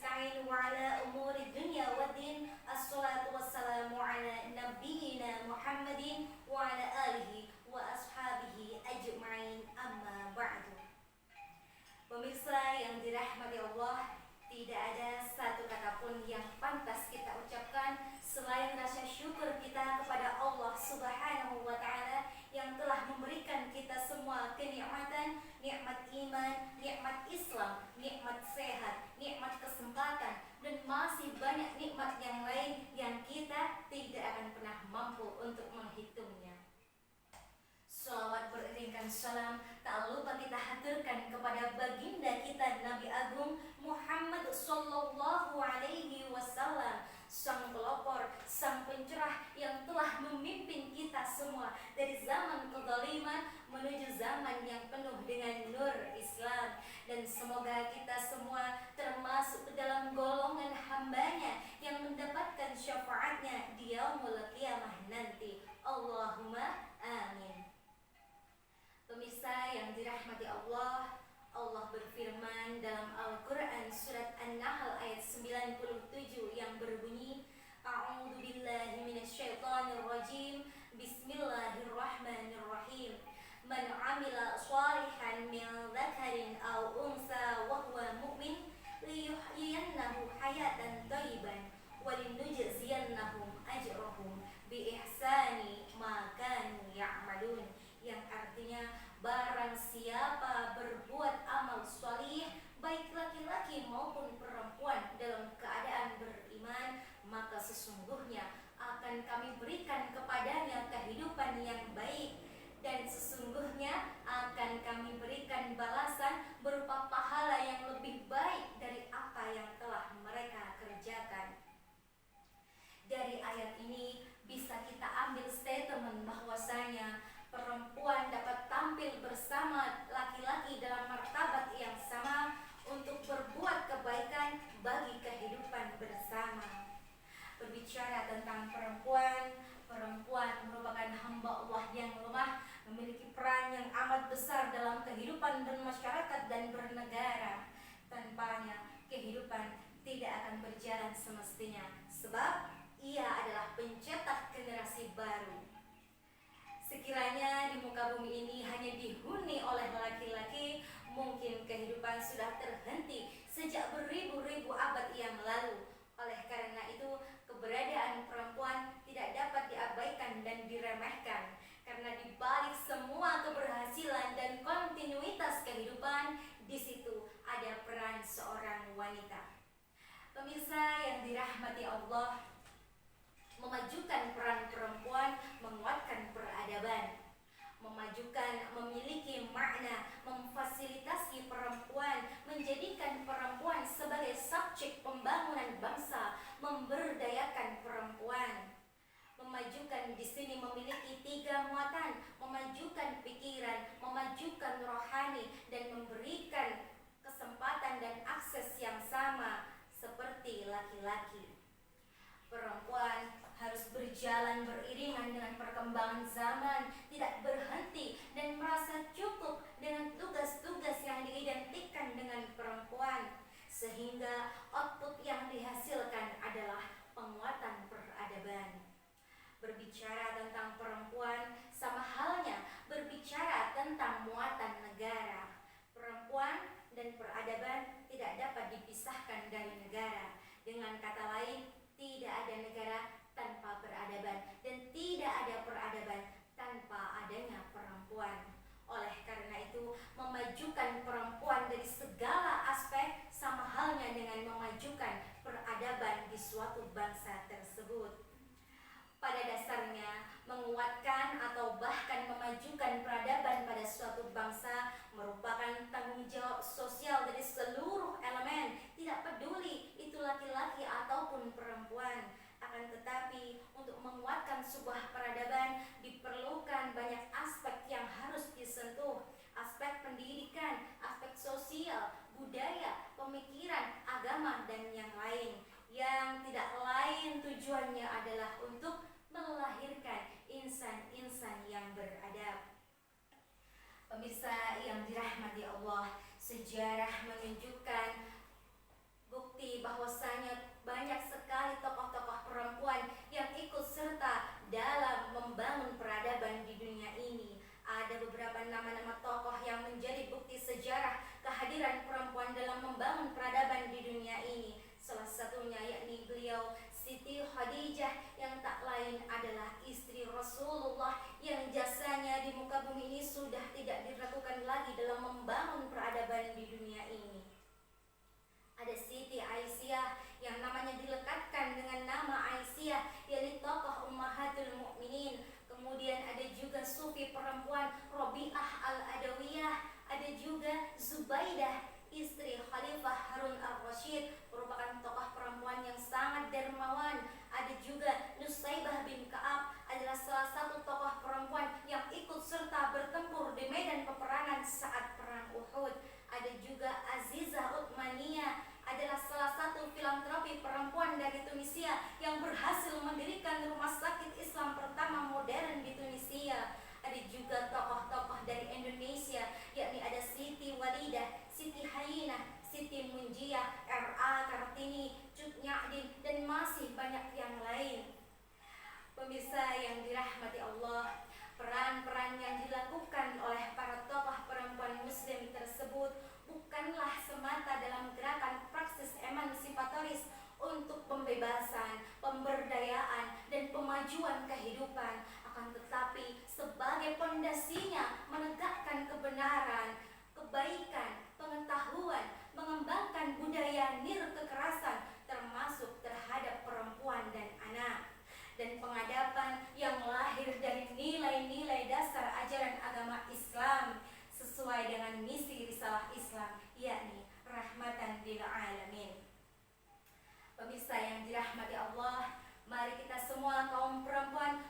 nasta'in wa ala umuri dunya waddin. Assalatu wassalamu ala nabiyyina Muhammadin wa ala alihi wa ashabihi ajma'in, amma ba'du. Pemirsa yang dirahmati Allah, tidak ada satu kata pun yang pantas kita ucapkan selain rasa syukur kita kepada Allah Subhanahu wa Ta'ala yang telah memberikan kita semua kenikmatan, nikmat iman, nikmat Islam, nikmat sehat, nikmat kesempatan, dan masih banyak nikmat yang lain yang kita tidak akan pernah mampu untuk menghitungnya. Salawat beriringkan salam tak lupa kita haturkan kepada baginda kita Nabi Agung Muhammad Sallallahu Alaihi Wasallam, sang pelopor, sang pencerah yang telah memimpin kita semua dari zaman kezaliman menuju zaman yang penuh dengan nur Islam. Dan semoga kita semua termasuk dalam golongan hambanya yang mendapatkan syafaatnya di yaumul qiyamah nanti. Allahumma amin. Pemirsa yang dirahmati Allah, Allah berfirman dalam Al-Quran surat An-Nahl ayat 97 yang berbunyi, A'udzu billahi minasyaitonir rajim. Bismillahirrahmanirrahim. Man 'amila shalihan min dzakarin aw unsa wa huwa mu'min liyuhyiyannahu hayatan thayyiban wa linujziyannahum ajrahum bi ihsani ma kanu ya'malun. Yang artinya, barang siapa berbuat amal shalih baik laki-laki maupun perempuan dalam keadaan beriman, maka sesungguhnya akan kami berikan kepadanya kehidupan yang baik, dan sesungguhnya akan kami berikan balasan berupa pahala yang lebih baik dari apa yang telah mereka kerjakan. Dari ayat ini bisa kita ambil statement bahwasanya perempuan dapat tampil bersama laki-laki dalam martabat yang sama untuk berbuat kebaikan bagi kehidupan bersama. Berbicara tentang perempuan merupakan hamba Allah yang lemah, memiliki peran yang amat besar dalam kehidupan bermasyarakat dan bernegara. Tanpanya kehidupan tidak akan berjalan semestinya, sebab ia adalah pencetak generasi baru. Sekiranya di muka bumi ini hanya dihuni oleh laki-laki, mungkin kehidupan sudah terhenti sejak beribu-ribu abad yang lalu. Oleh karena itu, keberadaan perempuan tidak dapat diabaikan dan diremehkan, karena di balik semua keberhasilan dan kontinuitas kehidupan, di situ ada peran seorang wanita. Pemirsa yang dirahmati Allah, memajukan peran perempuan menguatkan peradaban, memajukan memiliki makna, memfasilitasi perempuan, menjadikan perempuan sebagai subjek pembangunan bangsa, memberdayakan perempuan. Memajukan di sini memiliki tiga muatan: memajukan pikiran, memajukan rohani, dan memberikan kesempatan dan akses yang sama seperti laki-laki. Perempuan harus berjalan beriringan dengan perkembangan zaman, tidak berhenti dan merasa cukup dengan tugas-tugas yang diidentikan dengan perempuan, sehingga output yang dihasilkan adalah penguatan peradaban. Berbicara tentang perempuan sama halnya berbicara tentang muatan negara. Perempuan dan peradaban tidak dapat dipisahkan dari negara. Dengan kata lain, tidak ada negara tanpa peradaban, dan tidak ada peradaban tanpa adanya perempuan. Oleh karena itu, memajukan perempuan dari segala aspek sama halnya dengan memajukan peradaban di suatu bangsa tersebut. Pada dasarnya, menguatkan atau bahkan memajukan peradaban pada suatu bangsa merupakan tanggung jawab sosial dari seluruh elemen, tidak peduli itu laki-laki ataupun perempuan. Akan tetapi, untuk menguatkan sebuah peradaban diperlukan banyak aspek yang harus disentuh: aspek pendidikan, aspek sosial, budaya, pemikiran, agama, dan yang lain, yang tidak lain tujuannya adalah untuk melahirkan insan-insan yang beradab. Pemirsa yang dirahmati Allah, sejarah menunjukkan bukti bahwa banyak sekali tokoh-tokoh perempuan yang ikut serta dalam membangun peradaban di dunia ini. Ada beberapa nama-nama tokoh yang menjadi bukti sejarah kehadiran perempuan dalam membangun peradaban di dunia ini. Salah satunya yakni beliau Siti Khadijah, yang tak lain adalah istri Rasulullah, yang jasanya di muka bumi ini sudah tidak diragukan lagi dalam membangun peradaban di dunia ini. Ada Siti Aisyah yang namanya dilekatkan dengan nama Aisyah, yakni tokoh Ummahatul Mukminin. Kemudian ada juga sufi perempuan Robi'ah Al-Adawiyah, ada juga Zubaidah istri Khalifah Harun Ar-Rasyid, merupakan tokoh perempuan yang sangat dermawan. Ada juga Nusaybah bin Ka'ab, adalah salah satu tokoh perempuan yang ikut serta bertempur di medan peperangan saat perang Uhud. Ada juga Azizah Uthmaniyah, adalah salah satu filantropi perempuan dari Tunisia yang berhasil mendirikan rumah sakit Islam pertama modern di Tunisia. Ada juga tokoh-tokoh dari Indonesia, yakni ada Siti Walidah, Siti Hayinah, Siti Munjiah, R.A. Kartini, Cut Nyadin, dan masih banyak yang lain. Pemirsa yang dirahmati Allah, peran-peran yang dilakukan oleh para tokoh perempuan muslim tersebut bukanlah semata dalam gerakan praksis emansipatoris untuk pembebasan, pemberdayaan, dan pemajuan kehidupan, akan tetapi sebagai pondasinya menegakkan kebenaran, kebaikan, pengetahuan, mengembangkan budaya nirkekerasan termasuk terhadap perempuan dan anak, dan pengadapan yang lahir dari nilai-nilai dasar ajaran agama Islam sesuai dengan misi risalah Islam, yakni rahmatan lil alamin. Pemirsa yang dirahmati Allah, mari kita semua kaum perempuan